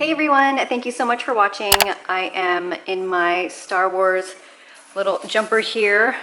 Hey everyone, thank you so much for watching. I am in my Star Wars little jumper here.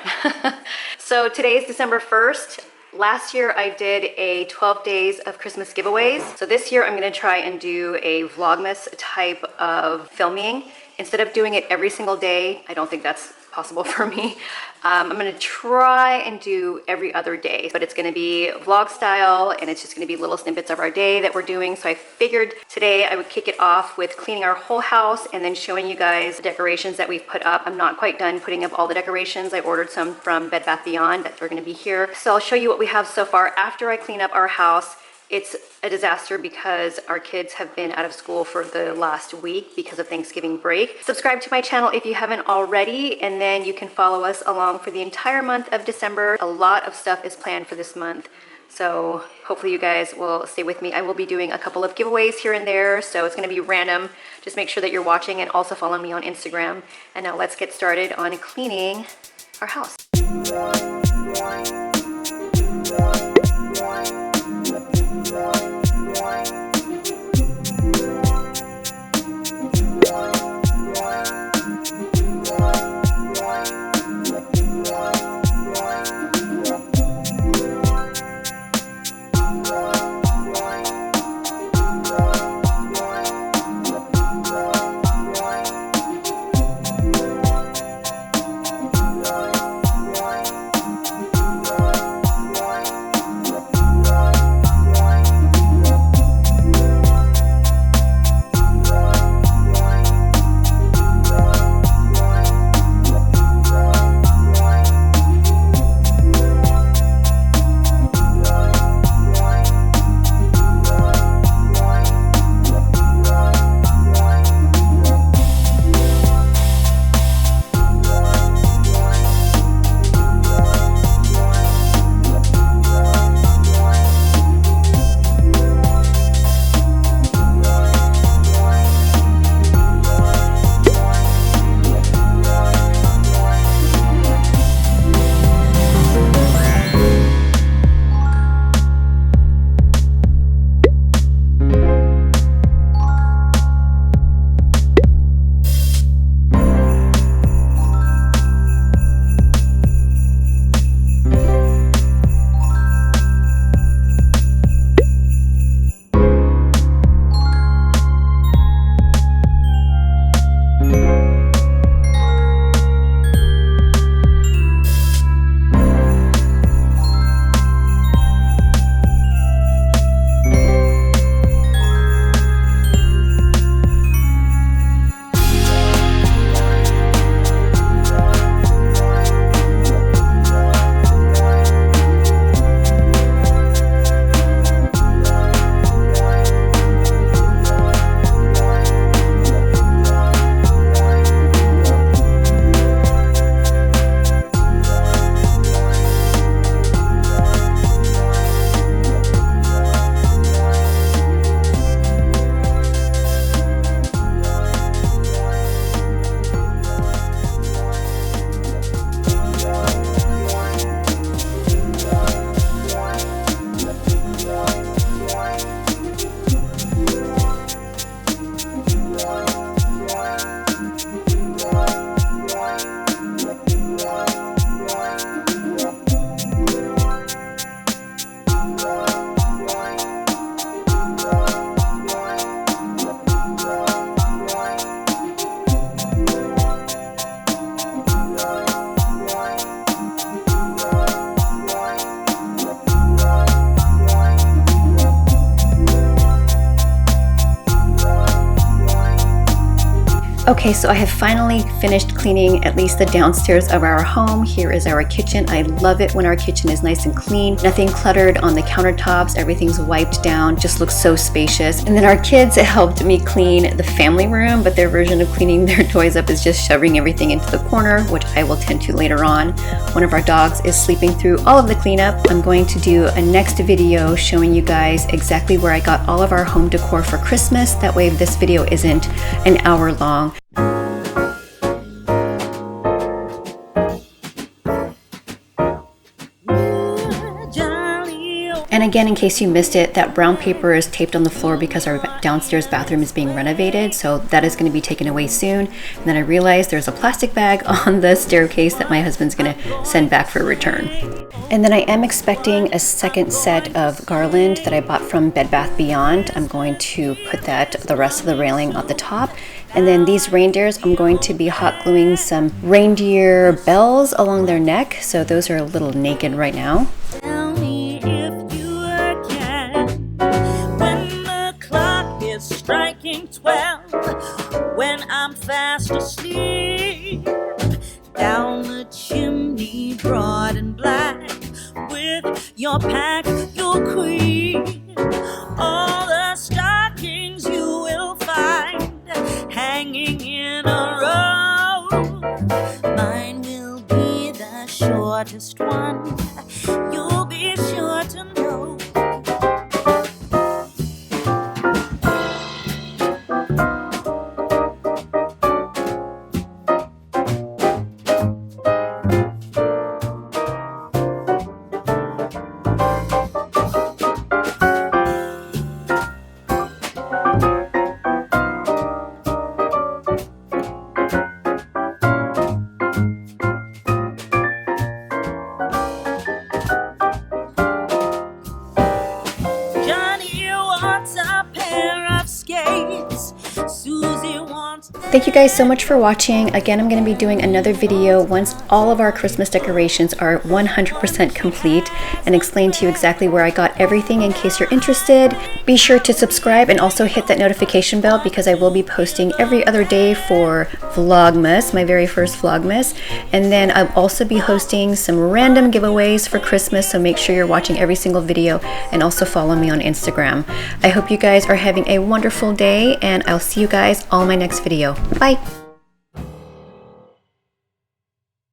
So today is December 1st. Last year I did a 12 days of Christmas giveaways. So this year I'm gonna try and do a Vlogmas type of filming. Instead of doing it every single day, I don't think that's possible for me. I'm gonna try and do every other day, but it's gonna be vlog style and it's just gonna be little snippets of our day that we're doing. So I figured today I would kick it off with cleaning our whole house and then showing you guys the decorations that we've put up. I'm not quite done putting up all the decorations. I ordered some from Bed Bath Beyond that are gonna be here. So I'll show you what we have so far after I clean up our house. It's a disaster because our kids have been out of school for the last week because of Thanksgiving break. Subscribe to my channel if you haven't already, and then you can follow us along for the entire month of December. A lot of stuff is planned for this month, so hopefully you guys will stay with me. I will be doing a couple of giveaways here and there, so it's going to be random. Just make sure that you're watching and also follow me on Instagram. And now let's get started on cleaning our house. Okay, so I have finally finished cleaning at least the downstairs of our home. Here is our kitchen. I love it when our kitchen is nice and clean, nothing cluttered on the countertops, everything's wiped down, just looks so spacious. And then our kids helped me clean the family room, but their version of cleaning their toys up is just shoving everything into the corner, which I will tend to later on. One of our dogs is sleeping through all of the cleanup. I'm going to do a next video showing you guys exactly where I got all of our home decor for Christmas. That way this video isn't an hour long. And again, in case you missed it, that brown paper is taped on the floor because our downstairs bathroom is being renovated, so that is going to be taken away soon. And then I realized there's a plastic bag on the staircase that my husband's going to send back for return. And then I am expecting a second set of garland that I bought from Bed Bath Beyond. I'm going to put the rest of the railing at the top. And then these reindeers, I'm going to be hot gluing some reindeer bells along their neck. So those are a little naked right now. Tell me if you can, when the clock is striking 12, when I'm fast asleep, down the chimney broad and black, with your pack, your queen, all the stockings you will find hanging in a row. Mine will be the shortest one, you'll be sure to know. Thank you guys so much for watching. Again, I'm going to be doing another video once all of our Christmas decorations are 100% complete and explain to you exactly where I got everything in case you're interested. Be sure to subscribe and also hit that notification bell because I will be posting every other day for Vlogmas, my very first Vlogmas. And then I'll also be hosting some random giveaways for Christmas, so make sure you're watching every single video and also follow me on Instagram. I hope you guys are having a wonderful day and I'll see you guys on my next video. Bye!